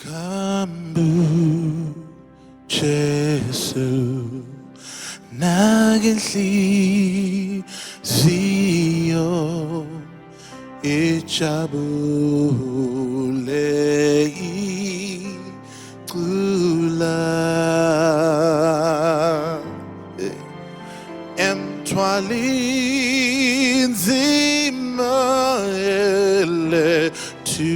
Kambu Jesu nagenhliziyo ijabule icula emthwaleni nzima elethu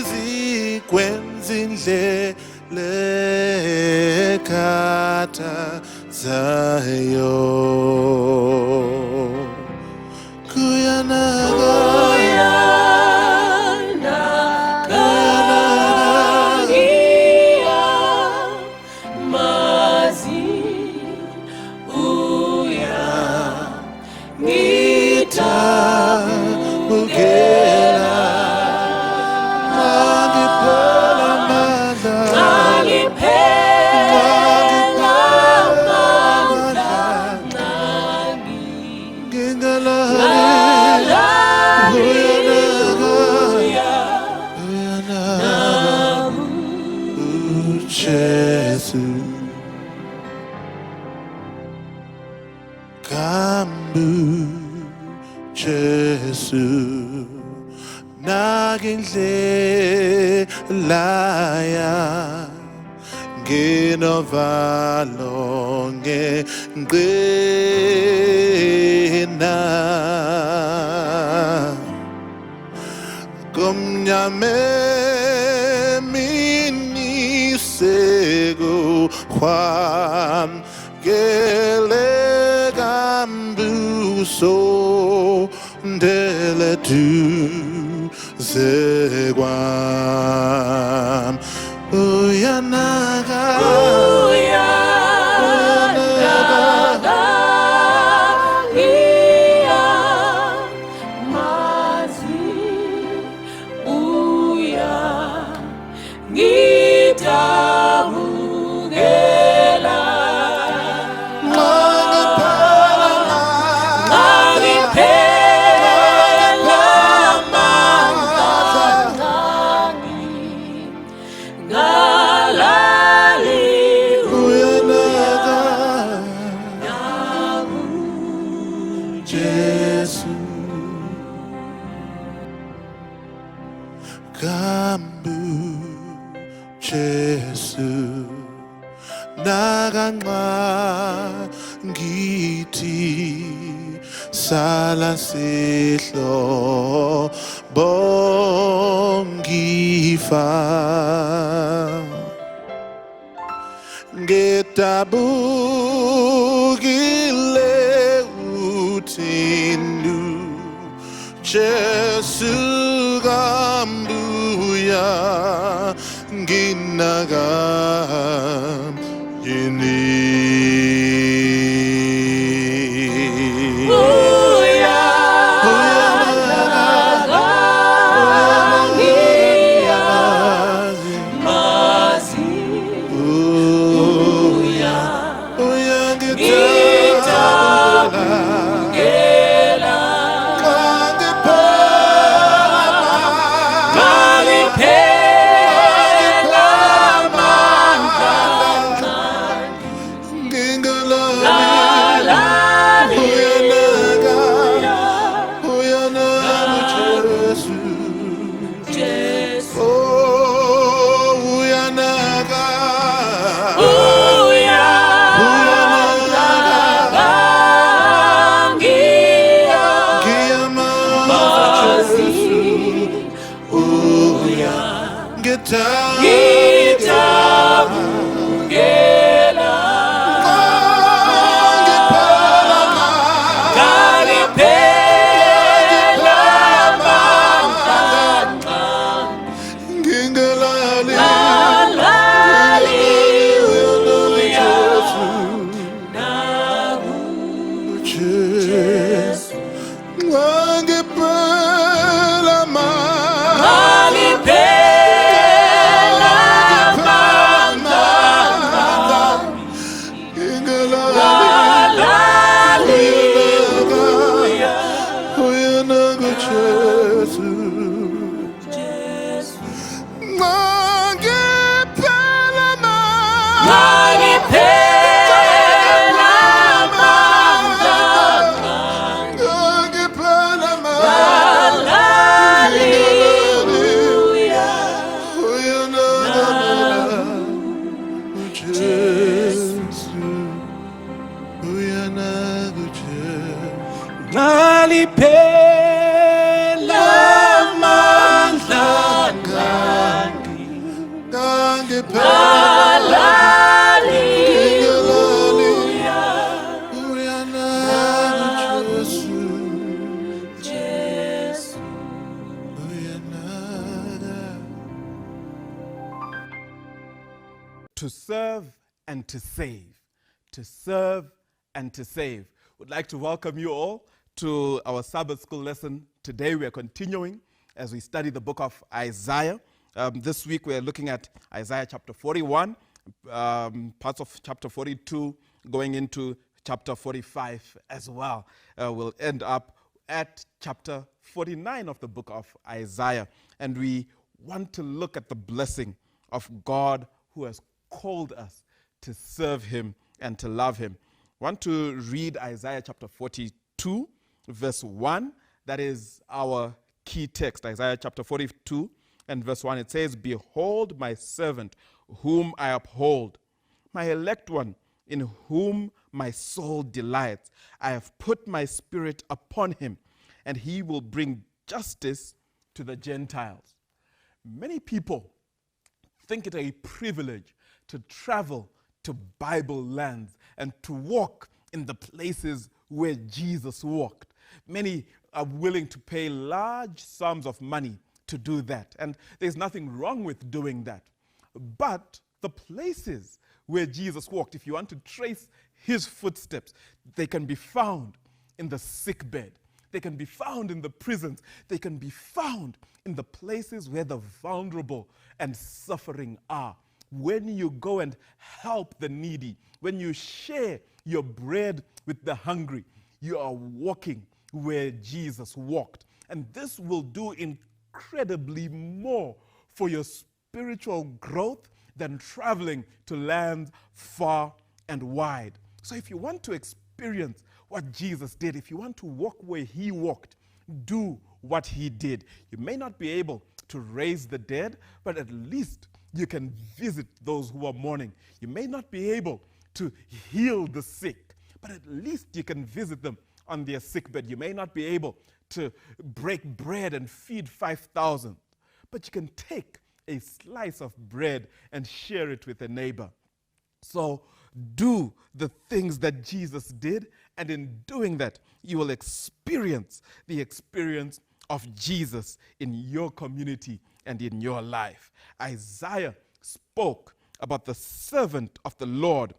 sizikwenza indlela ekhathazayo Kambu Jesu nagendlela ngenovalo ngenqina kumnyame miniseko kwamkele kambuso ndele duze kwam uyanaka Kambu Jesu nakanqa ngithi sala sihlo bongifa ngedabukile uthindu Jesu kambuya nginakam yini Ngaliphela amandla to serve and to save. To serve and to save. Would like to welcome you all to our Sabbath school lesson. Today we are continuing as we study the book of Isaiah. This week we are looking at Isaiah chapter 41, parts of chapter 42, going into chapter 45 as well. We'll end up at chapter 49 of the book of Isaiah. And we want to look at the blessing of God who has called us to serve him and to love him. I want to read Isaiah chapter 42, verse 1. That is our key text. Isaiah chapter 42 and verse 1. It says, "Behold my servant, whom I uphold, my elect one, in whom my soul delights. I have put my spirit upon him, and he will bring justice to the Gentiles." Many people think it a privilege to travel to Bible lands and to walk in the places where Jesus walked. Many are willing to pay large sums of money to do that, and there's nothing wrong with doing that. But the places where Jesus walked, if you want to trace his footsteps, they can be found in the sick bed. They can be found in the prisons. They can be found in the places where the vulnerable and suffering are. When you go and help the needy, when you share your bread with the hungry, you are walking where Jesus walked. And this will do incredibly more for your spiritual growth than traveling to lands far and wide. So if you want to experience what Jesus did, if you want to walk where he walked, do what he did. You may not be able to raise the dead, but at least you can visit those who are mourning. You may not be able to heal the sick, but at least you can visit them on their sickbed. You may not be able to break bread and feed 5,000, but you can take a slice of bread and share it with a neighbor. So do the things that Jesus did, and in doing that, you will experience the experience of Jesus in your community and in your life. Isaiah spoke about the servant of the Lord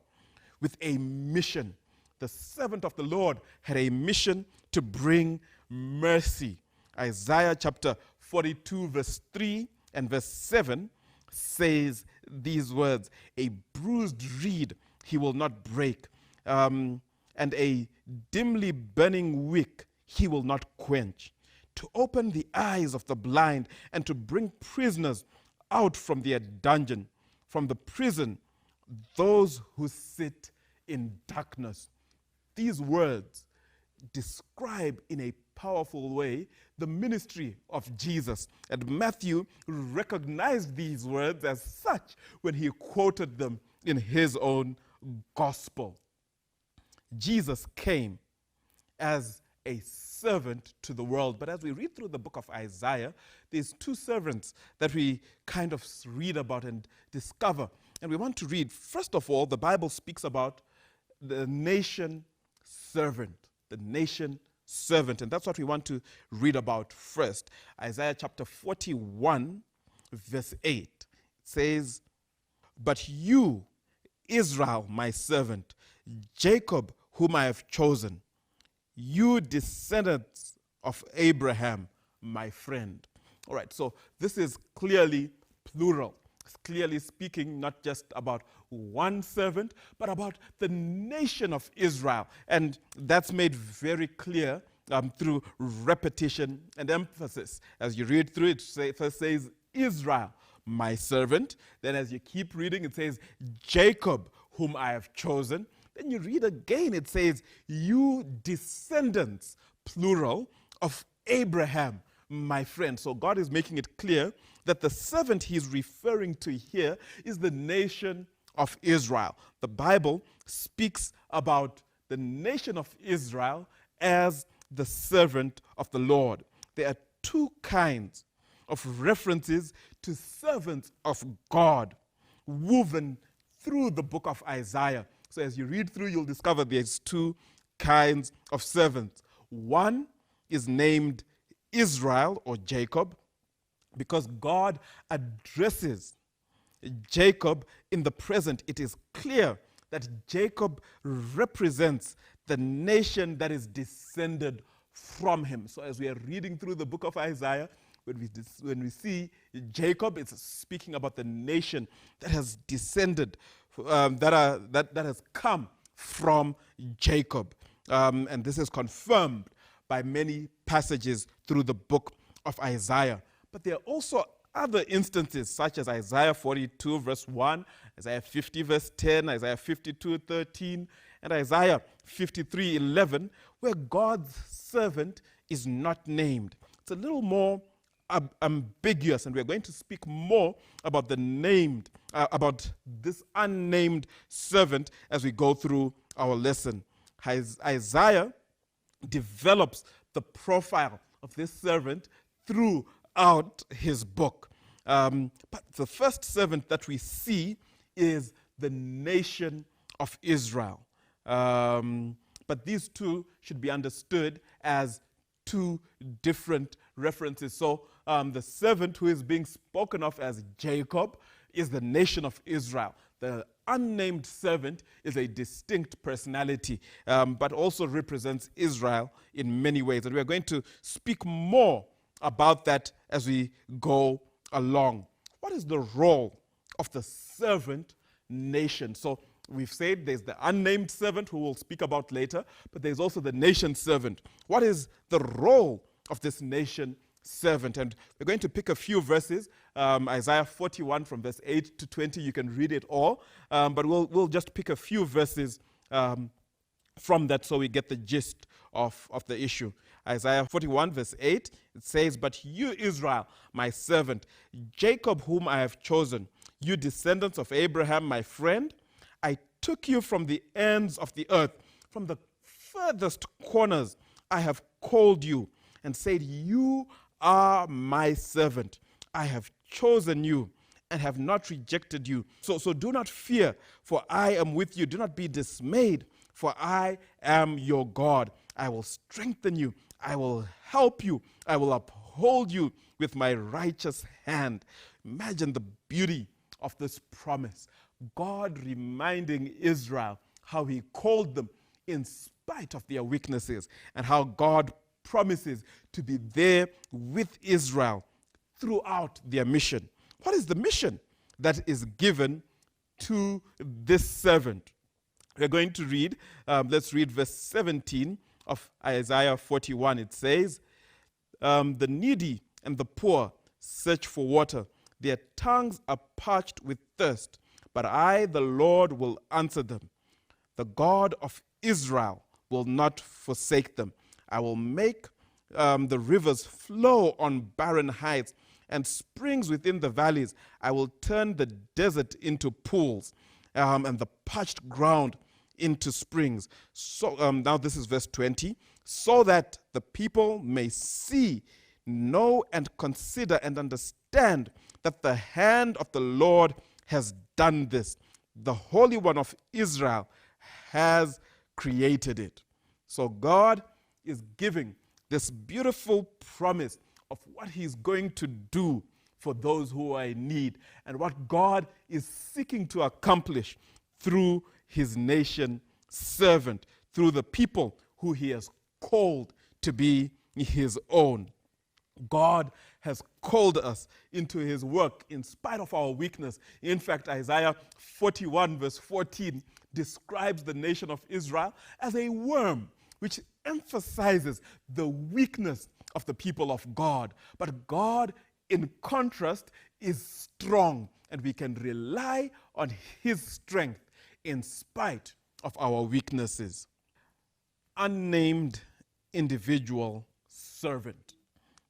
with a mission. The servant of the Lord had a mission to bring mercy. Isaiah chapter 42, verse 3 and verse 7 says these words, "A bruised reed he will not break, and a dimly burning wick he will not quench, to open the eyes of the blind and to bring prisoners out from their dungeon, from the prison, those who sit in darkness." These words describe in a powerful way the ministry of Jesus. And Matthew recognized these words as such when he quoted them in his own gospel. Jesus came as a servant to the world. But as we read through the book of Isaiah, there's two servants that we kind of read about and discover. And we want to read, first of all, the Bible speaks about the nation servant. The nation servant. And that's what we want to read about first. Isaiah chapter 41, verse 8. It says, "But you, Israel, my servant, Jacob, whom I have chosen, you descendants of Abraham, my friend." All right, so this is clearly plural. It's clearly speaking not just about one servant, but about the nation of Israel. And that's made very clear through repetition and emphasis. As you read through it, first says, "Israel, my servant." Then as you keep reading, it says, "Jacob, whom I have chosen." Then you read again, it says, "You descendants," plural, "of Abraham, my friend." So God is making it clear that the servant he's referring to here is the nation of Israel. The Bible speaks about the nation of Israel as the servant of the Lord. There are two kinds of references to servants of God woven through the book of Isaiah. So as you read through, you'll discover there's two kinds of servants. One is named Israel or Jacob, because God addresses Jacob in the present. It is clear that Jacob represents the nation that is descended from him. So as we are reading through the book of Isaiah, when we see Jacob, it's speaking about the nation that has descended, that has come from Jacob. And this is confirmed by many passages through the book of Isaiah. But there are also other instances, such as Isaiah 42, verse 1, Isaiah 50, verse 10, Isaiah 52, 13, and Isaiah 53, 11, where God's servant is not named. It's a little more ambiguous, and we're going to speak more about about this unnamed servant as we go through our lesson. Isaiah develops the profile of this servant throughout his book. But the first servant that we see is the nation of Israel. But these two should be understood as two different references. So the servant who is being spoken of as Jacob is the nation of Israel. The unnamed servant is a distinct personality, but also represents Israel in many ways. And we are going to speak more about that as we go along. What is the role of the servant nation? So we've said there's the unnamed servant who we'll speak about later, but there's also the nation servant. What is the role of this nation servant? And we're going to pick a few verses. Isaiah 41 from verse 8 to 20. You can read it all, but we'll just pick a few verses from that so we get the gist of the issue. Isaiah 41 verse 8, it says, "But you, Israel, my servant, Jacob whom I have chosen, you descendants of Abraham, my friend, I took you from the ends of the earth, from the furthest corners I have called you, and said, you are my servant. I have chosen you and have not rejected you. So do not fear, for I am with you. Do not be dismayed, for I am your God. I will strengthen you. I will help you. I will uphold you with my righteous hand." Imagine the beauty of this promise. God reminding Israel how he called them in spite of their weaknesses, and how God promises to be there with Israel throughout their mission. What is the mission that is given to this servant? We're going to read, let's read verse 17 of Isaiah 41. It says, "The needy and the poor search for water. Their tongues are parched with thirst. But I, the Lord, will answer them. The God of Israel will not forsake them. I will make the rivers flow on barren heights and springs within the valleys. I will turn the desert into pools and the parched ground into springs." So now this is verse 20. "So that the people may see, know, and consider and understand that the hand of the Lord has done this. The Holy One of Israel has created it." So God is giving this beautiful promise of what he's going to do for those who are in need, and what God is seeking to accomplish through his nation servant, through the people who he has called to be his own. God has called us into his work in spite of our weakness. In fact, Isaiah 41 verse 14 describes the nation of Israel as a worm, which emphasizes the weakness of the people of God. But God, in contrast, is strong, and we can rely on his strength in spite of our weaknesses. Unnamed individual servant.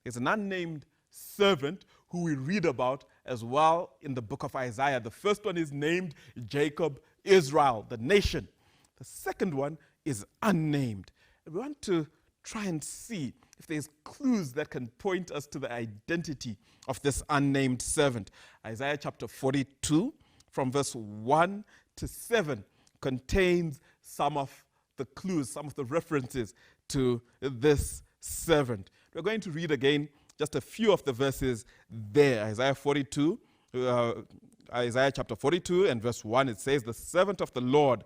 There's an unnamed servant who we read about as well in the book of Isaiah. The first one is named Jacob, Israel, the nation. The second one is unnamed. We want to try and see if there's clues that can point us to the identity of this unnamed servant. Isaiah chapter 42, from verse 1 to 7, contains some of the clues, some of the references to this servant. We're going to read again just a few of the verses there. Isaiah chapter 42 and verse 1, it says, "The servant of the Lord,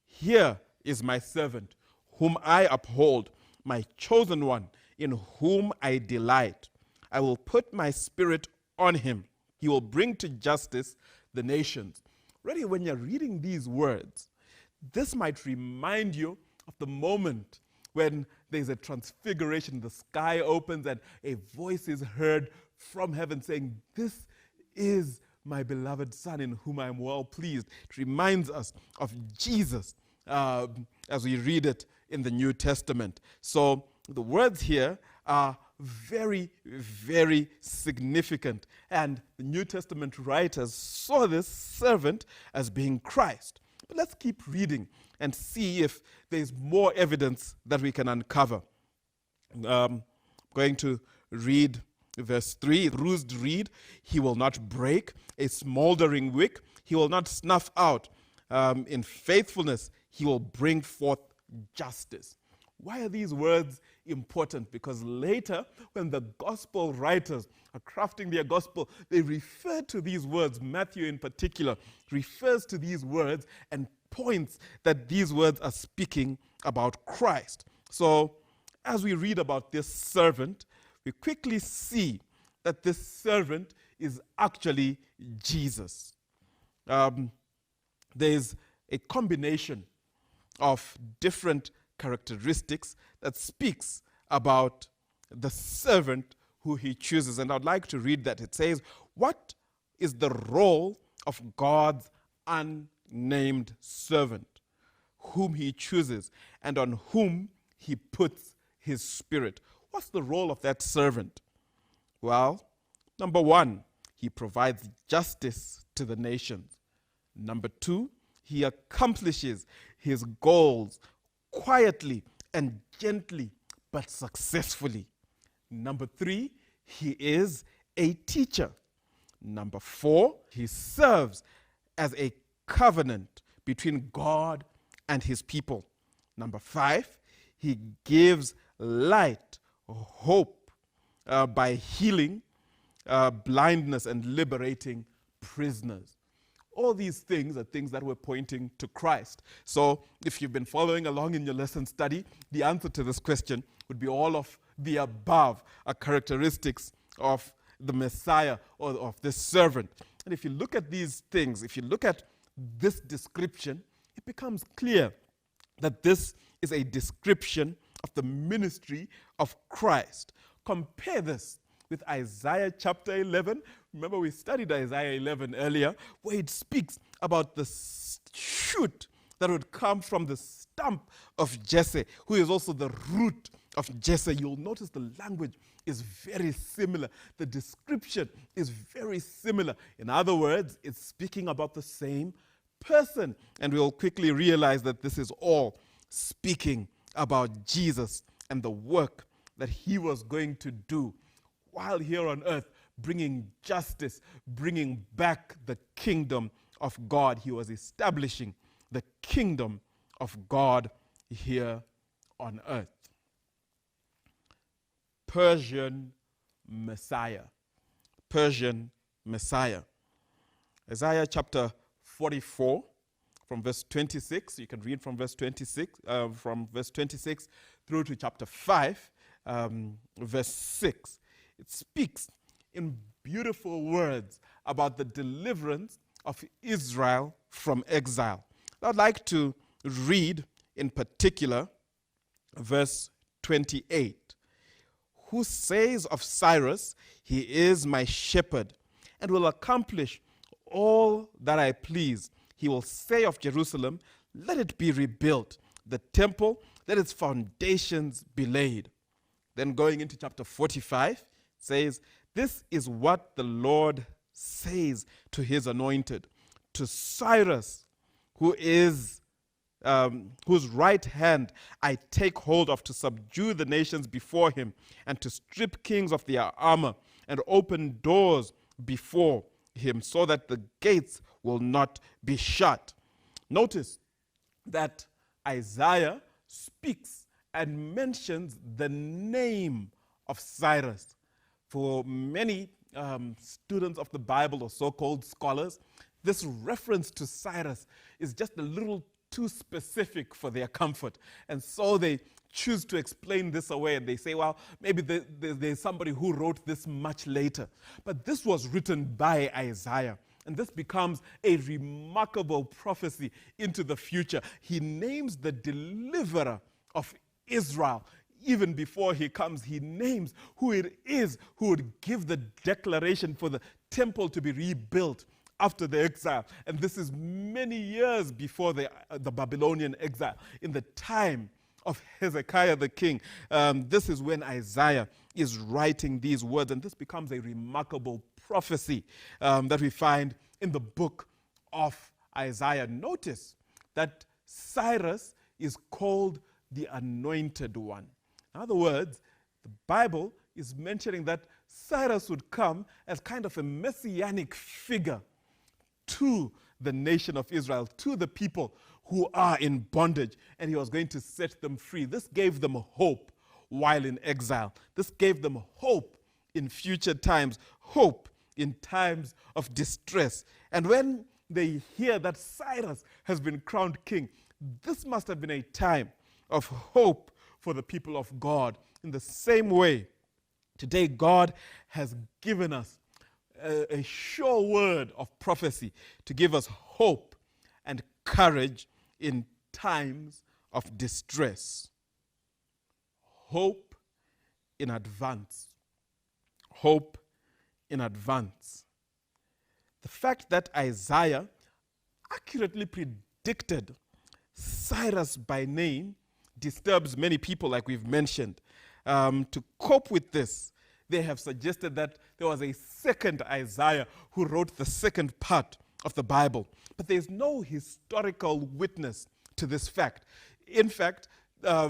here is my servant, whom I uphold, my chosen one, in whom I delight. I will put my spirit on him. He will bring to justice the nations." Really, when you're reading these words, this might remind you of the moment when there's a transfiguration, the sky opens and a voice is heard from heaven saying, "This is my beloved Son in whom I am well pleased." It reminds us of Jesus as we read it in the New Testament. So the words here are very, very significant. And the New Testament writers saw this servant as being Christ. But let's keep reading and see if there's more evidence that we can uncover. Going to read verse 3, "Bruised reed he will not break, a smoldering wick he will not snuff out. In faithfulness he will bring forth justice." Why are these words important? Because later, when the gospel writers are crafting their gospel, they refer to these words. Matthew in particular refers to these words and points that these words are speaking about Christ. So as we read about this servant, we quickly see that this servant is actually Jesus. There's a combination of different characteristics that speaks about the servant who he chooses. And I'd like to read that. It says, "What is the role of God's unnamed servant, whom he chooses and on whom he puts his spirit?" What's the role of that servant? Well, number one, he provides justice to the nations. Number two, he accomplishes his goals quietly and gently, but successfully. Number three, he is a teacher. Number four, he serves as a covenant between God and his people. Number five, he gives light, hope, by healing blindness and liberating prisoners. All these things are things that were pointing to Christ. So if you've been following along in your lesson study, the answer to this question would be all of the above are characteristics of the Messiah or of this servant. And if you look at these things, if you look at this description, it becomes clear that this is a description of the ministry of Christ. Compare this with Isaiah chapter 11. Remember, we studied Isaiah 11 earlier, where it speaks about the shoot that would come from the stump of Jesse, who is also the root of Jesse. You'll notice the language is very similar. The description is very similar. In other words, it's speaking about the same person. And we'll quickly realize that this is all speaking about Jesus and the work that he was going to do while here on earth, bringing justice, bringing back the kingdom of God. He was establishing the kingdom of God here on earth. Persian Messiah. Persian Messiah. Isaiah chapter 44, from verse 26. You can read from verse 26, through to chapter 5, verse 6. It speaks in beautiful words about the deliverance of Israel from exile. I'd like to read in particular verse 28. "Who says of Cyrus, he is my shepherd, and will accomplish all that I please. He will say of Jerusalem, let it be rebuilt. The temple, let its foundations be laid." Then going into chapter 45, says, "This is what the Lord says to his anointed, to Cyrus, who is whose right hand I take hold of to subdue the nations before him and to strip kings of their armor and open doors before him so that the gates will not be shut. Notice that Isaiah speaks and mentions the name of Cyrus. For many students of the Bible or so-called scholars, this reference to Cyrus is just a little too specific for their comfort. And so they choose to explain this away and they say, well, maybe there's somebody who wrote this much later. But this was written by Isaiah. And this becomes a remarkable prophecy into the future. He names the deliverer of Israel. Even before he comes, he names who it is who would give the declaration for the temple to be rebuilt after the exile. And this is many years before the Babylonian exile, in the time of Hezekiah the king. This is when Isaiah is writing these words, and this becomes a remarkable prophecy that we find in the book of Isaiah. Notice that Cyrus is called the Anointed One. In other words, the Bible is mentioning that Cyrus would come as kind of a messianic figure to the nation of Israel, to the people who are in bondage, and he was going to set them free. This gave them hope while in exile. This gave them hope in future times, hope in times of distress. And when they hear that Cyrus has been crowned king, this must have been a time of hope for the people of God. In the same way, today God has given us a sure word of prophecy to give us hope and courage in times of distress. Hope in advance. Hope in advance. The fact that Isaiah accurately predicted Cyrus by name disturbs many people, like we've mentioned. To cope with this, they have suggested that there was a second Isaiah who wrote the second part of the Bible. But there's no historical witness to this fact. In fact,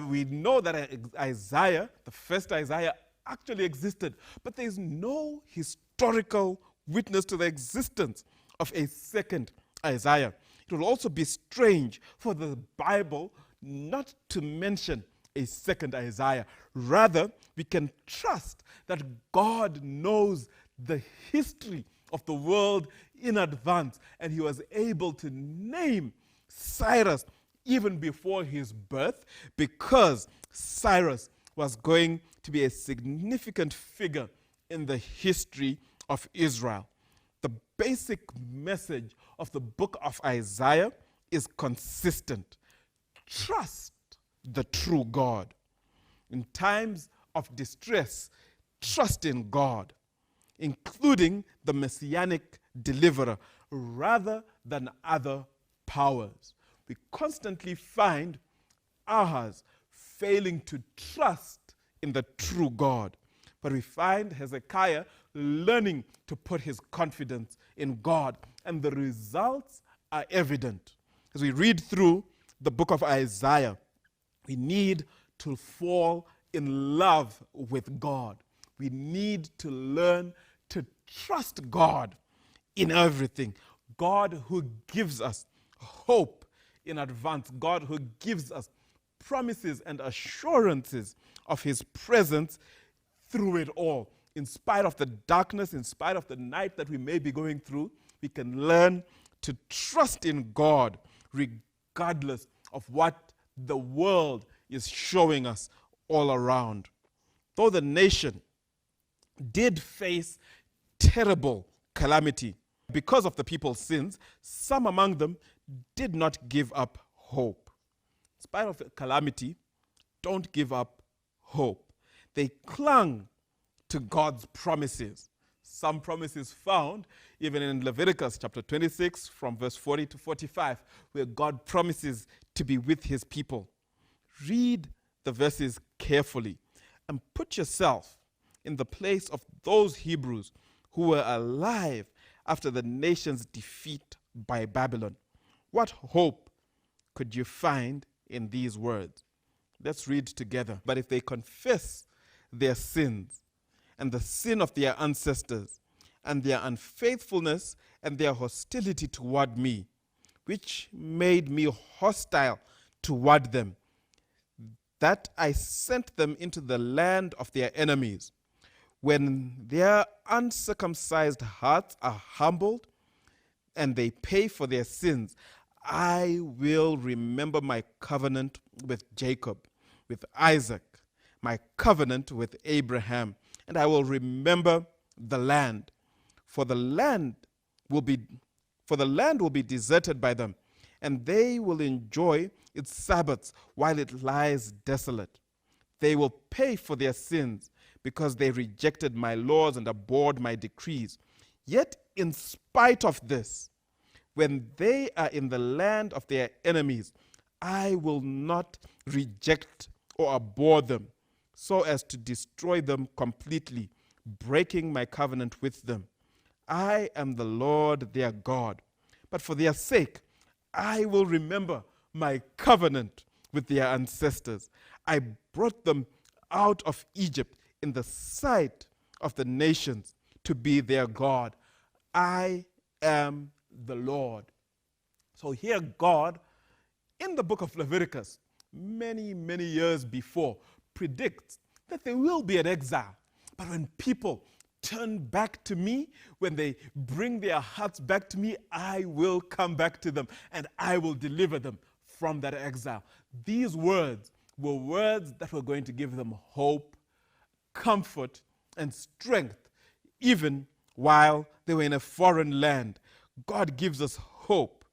we know that Isaiah, the first Isaiah, actually existed. But there's no historical witness to the existence of a second Isaiah. It will also be strange for the Bible not to mention a second Isaiah. Rather, we can trust that God knows the history of the world in advance, and he was able to name Cyrus even before his birth, because Cyrus was going to be a significant figure in the history of Israel. The basic message of the book of Isaiah is consistent. Trust the true God. In times of distress, trust in God, including the messianic deliverer, rather than other powers. We constantly find Ahaz failing to trust in the true God. But we find Hezekiah learning to put his confidence in God, and the results are evident. As we read through the book of Isaiah, we need to fall in love with God. We need to learn to trust God in everything. God who gives us hope in advance. God who gives us promises and assurances of his presence through it all. In spite of the darkness, in spite of the night that we may be going through, we can learn to trust in God regardless of what the world is showing us all around. Though the nation did face terrible calamity because of the people's sins, some among them did not give up hope. In spite of the calamity, don't give up hope. They clung to God's promises. Some promises found even in Leviticus chapter 26 from verse 40 to 45, where God promises to be with his people. Read the verses carefully and put yourself in the place of those Hebrews who were alive after the nation's defeat by Babylon. What hope could you find in these words? Let's read together. But if they confess their sins and the sin of their ancestors and their unfaithfulness and their hostility toward me, which made me hostile toward them, that I sent them into the land of their enemies, when their uncircumcised hearts are humbled and they pay for their sins, I will remember my covenant with Jacob, with Isaac, my covenant with Abraham, and I will remember the land, for the land will be deserted by them, and they will enjoy its Sabbaths while it lies desolate. They will pay for their sins because they rejected my laws and abhorred my decrees. Yet in spite of this, when they are in the land of their enemies, I will not reject or abhor them, so as to destroy them completely, breaking my covenant with them. I am the Lord their God, but for their sake I will remember my covenant with their ancestors. I brought them out of Egypt in the sight of the nations to be their God. I am the Lord. So here God, in the book of Leviticus, many, many years before, predicts that there will be an exile. But when people turn back to me, when they bring their hearts back to me, I will come back to them and I will deliver them from that exile. These words were words that were going to give them hope, comfort, and strength, even while they were in a foreign land. God gives us hope,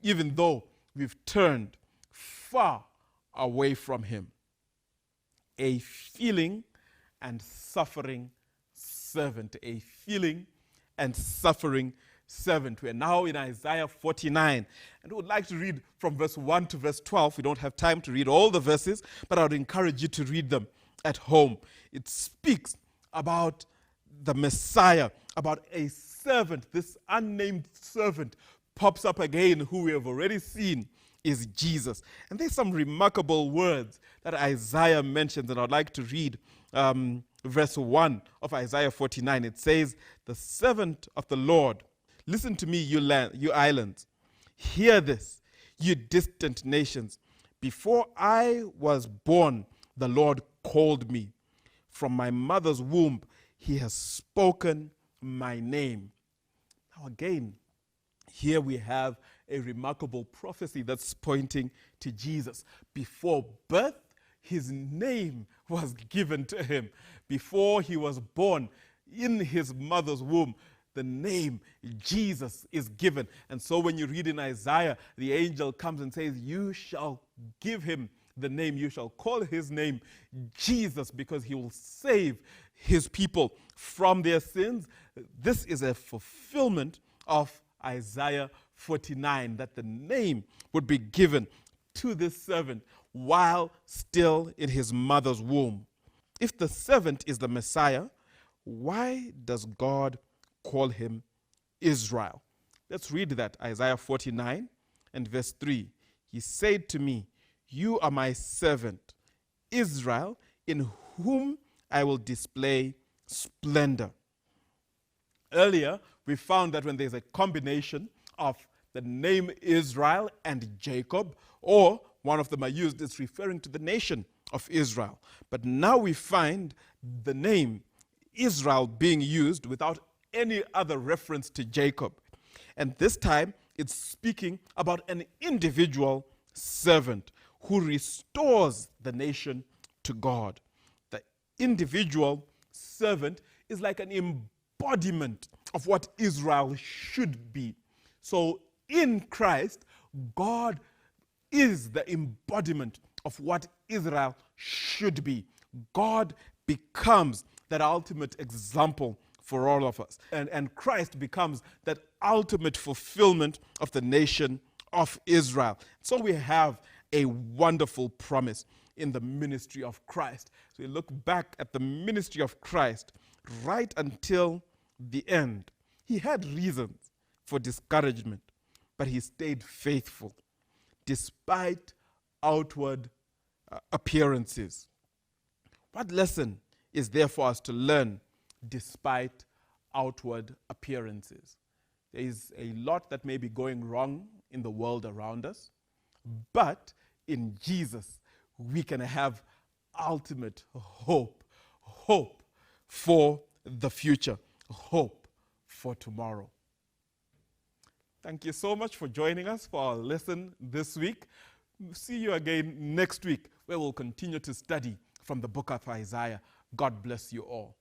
even though we've turned far away from Him. A feeling and suffering servant. A feeling and suffering servant. We are now in Isaiah 49, and we would like to read from verse 1 to verse 12. We don't have time to read all the verses, but I would encourage you to read them at home. It speaks about the Messiah, about a servant. This unnamed servant pops up again, who we have already seen is Jesus. And there's some remarkable words that Isaiah mentions, and I'd like to read verse 1 of Isaiah 49. It says, "The servant of the Lord, listen to me, you islands. Hear this, you distant nations. Before I was born, the Lord called me. From my mother's womb, He has spoken my name." Now again, here we have a remarkable prophecy that's pointing to Jesus. Before birth, His name was given to Him. Before He was born, in His mother's womb, the name Jesus is given. And so when you read in Isaiah, the angel comes and says, you shall give Him the name, you shall call His name Jesus, because He will save His people from their sins. This is a fulfillment of Isaiah 49, that the name would be given to this servant while still in his mother's womb. If the servant is the Messiah, why does God call him Israel? Let's read that, Isaiah 49 and verse 3. He said to me, you are my servant, Israel, in whom I will display splendor. Earlier, we found that when there's a combination of the name Israel and Jacob, or one of them are used, it's referring to the nation of Israel. But now we find the name Israel being used without any other reference to Jacob. And this time, it's speaking about an individual servant who restores the nation to God. The individual servant is like an embodiment of what Israel should be. So in Christ, God is the embodiment of what Israel should be. God becomes that ultimate example for all of us. And Christ becomes that ultimate fulfillment of the nation of Israel. So we have a wonderful promise in the ministry of Christ. So we look back at the ministry of Christ right until the end. He had reasons for discouragement, but he stayed faithful. despite outward appearances. What lesson is there for us to learn despite outward appearances? There is a lot that may be going wrong in the world around us, but in Jesus, we can have ultimate hope for the future, hope for tomorrow. Thank you so much for joining us for our lesson this week. See you again next week, where we'll continue to study from the book of Isaiah. God bless you all.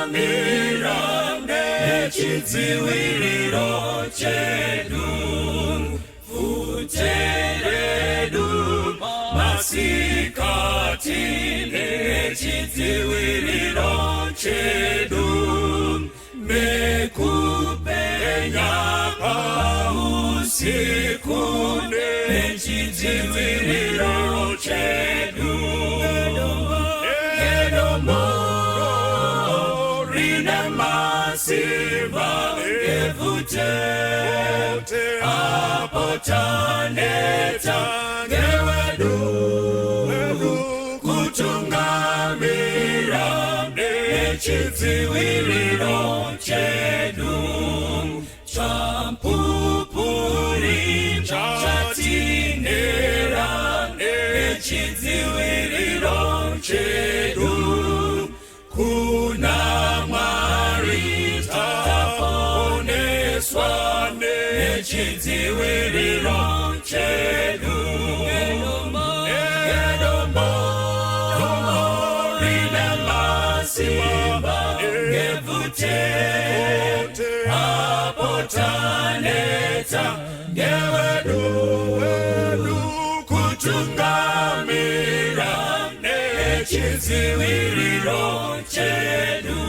Kutungamira nechidziwiriro chedu, futeredu masikati nechidziwiriro chedu, mekupenya pausiku nechidziwiriro chedu. Simba evute apotaneta gewedu kutungamira nechidziwiriro chedu, champupuri chatinera nechidziwiriro chedu, kuna nechidziwiriro chedu, edombo rine masimba ngevute apotaneta ngewedu kutungamira nechidziwiriro chedu,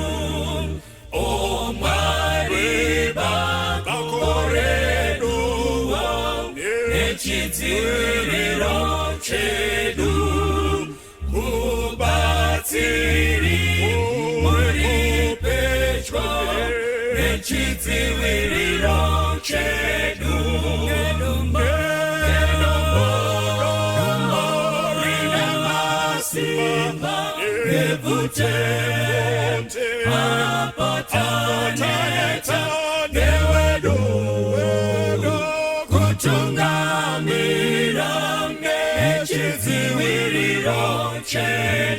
nechidziwiriro chedu, kubatsiri muri pedyo nechidziwiriro chedu, rine masimba ngevute apotaneta ngewedu kutungamira nechidziwiriro chedu.